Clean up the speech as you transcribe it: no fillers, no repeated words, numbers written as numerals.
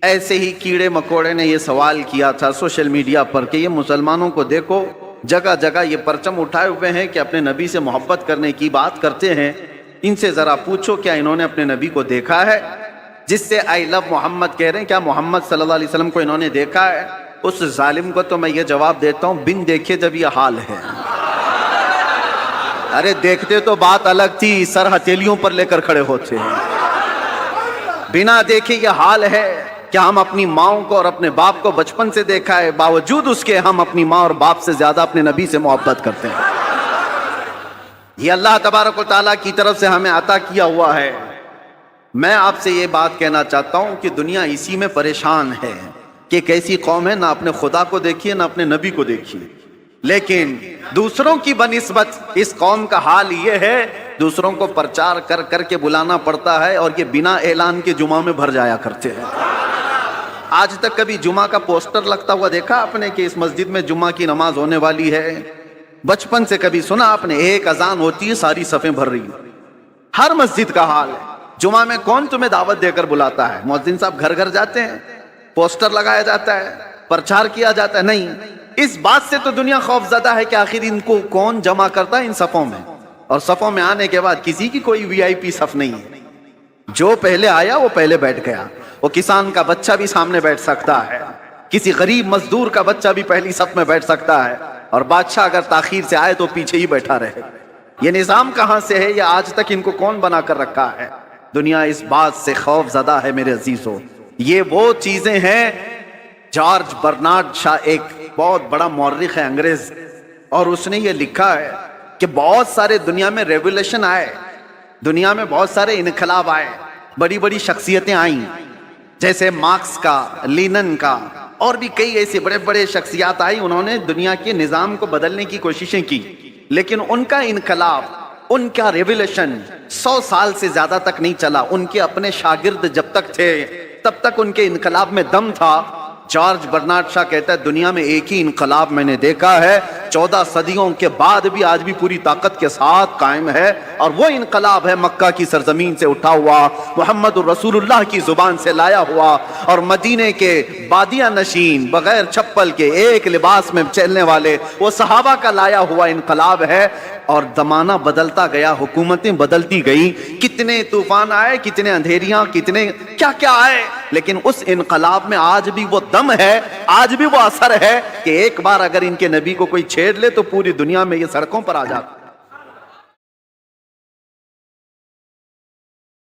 ایسے ہی کیڑے مکوڑے نے یہ سوال کیا تھا سوشل میڈیا پر کہ یہ مسلمانوں کو دیکھو جگہ جگہ یہ پرچم اٹھائے ہوئے ہیں کہ اپنے نبی سے محبت کرنے کی بات کرتے ہیں، ان سے ذرا پوچھو کیا انہوں نے اپنے نبی کو دیکھا ہے؟ جس سے آئی لو محمد کہہ رہے ہیں، کیا محمد صلی اللہ علیہ وسلم کو انہوں نے دیکھا ہے؟ اس ظالم کو تو میں یہ جواب دیتا ہوں، بن دیکھے جب یہ حال ہے۔ ارے دیکھتے تو بات الگ تھی، سر ہتھیلیوں پر لے کر کھڑے ہوتے ہیں، بنا دیکھے یہ حال ہے کہ ہم اپنی ماؤں کو اور اپنے باپ کو بچپن سے دیکھا ہے، باوجود اس کے ہم اپنی ماں اور باپ سے زیادہ اپنے نبی سے محبت کرتے ہیں۔ یہ اللہ تبارک و تعالیٰ کی طرف سے ہمیں عطا کیا ہوا ہے۔ میں آپ سے یہ بات کہنا چاہتا ہوں کہ دنیا اسی میں پریشان ہے کہ ایک ایسی قوم ہے نہ اپنے خدا کو دیکھیے نہ اپنے نبی کو دیکھیے، لیکن دوسروں کی بنسبت اس قوم کا حال یہ ہے، دوسروں کو پرچار کر کر کے بلانا پڑتا ہے اور یہ بنا اعلان کے جمعہ میں بھر جایا کرتے ہیں۔ آج تک کبھی جمعہ کا پوسٹر لگتا ہوا دیکھا آپ نے کہ اس مسجد میں جمعہ کی نماز ہونے والی ہے؟ بچپن سے کبھی سنا آپ نے؟ ایک اذان ہوتی ہے ساری صفیں بھر رہی ہیں، ہر مسجد کا حال ہے۔ جمعہ میں کون تمہیں دعوت دے کر بلاتا ہے؟ مؤذن صاحب گھر گھر جاتے ہیں، پوسٹر لگایا جاتا ہے، پرچار کیا جاتا ہے؟ نہیں، اس بات سے تو دنیا خوف زدہ ہے کہ آخر ان کو کون جمع کرتا ہے ان صفوں میں، اور صفوں میں آنے کے بعد کسی کی کوئی وی آئی پی صف نہیں ہے، جو پہلے آیا وہ پہلے بیٹھ گیا۔ وہ کسان کا بچہ بھی سامنے بیٹھ سکتا ہے، کسی غریب مزدور کا بچہ بھی پہلی صف میں بیٹھ سکتا ہے، اور بادشاہ اگر تاخیر سے آئے تو پیچھے ہی بیٹھا رہے۔ یہ نظام کہاں سے ہے؟ یہ آج تک ان کو کون بنا کر رکھا ہے؟ دنیا اس بات سے خوف زدہ ہے میرے عزیزو۔ یہ وہ چیزیں ہیں، جارج برنارڈ شاہ ایک بہت بڑا مورخ ہے انگریز، اور اس نے یہ لکھا ہے کہ بہت سارے دنیا میں ریولیوشن آئے، دنیا میں بہت سارے انقلاب آئے، بڑی بڑی شخصیتیں آئیں، جیسے مارکس کا، لینن کا، اور بھی کئی ایسے بڑے بڑے شخصیات آئی، انہوں نے دنیا کے نظام کو بدلنے کی کوششیں کی، لیکن ان کا انقلاب، ان کا ریولیوشن 100 سال سے زیادہ تک نہیں چلا۔ ان کے اپنے شاگرد جب تک تھے تب تک ان کے انقلاب میں دم تھا۔ جارج برنارڈ شاہ کہتا ہے دنیا میں ایک ہی انقلاب میں نے دیکھا ہے، 14 صدیوں کے بعد بھی آج بھی پوری طاقت کے ساتھ قائم ہے، اور وہ انقلاب ہے مکہ کی سرزمین سے اٹھا ہوا، محمد الرسول اللہ کی زبان سے لایا ہوا، اور مدینے کے بادیہ نشین بغیر چپل کے ایک لباس میں چلنے والے وہ صحابہ کا لایا ہوا انقلاب ہے۔ اور زمانہ بدلتا گیا، حکومتیں بدلتی گئی، کتنے طوفان آئے، کتنے اندھیریاں، کتنے کیا کیا آئے، لیکن اس انقلاب میں آج بھی وہ دم ہے، آج بھی وہ اثر ہے کہ ایک بار اگر ان کے نبی کو کوئی چھیڑ لے تو پوری دنیا میں یہ سڑکوں پر آ جاتا۔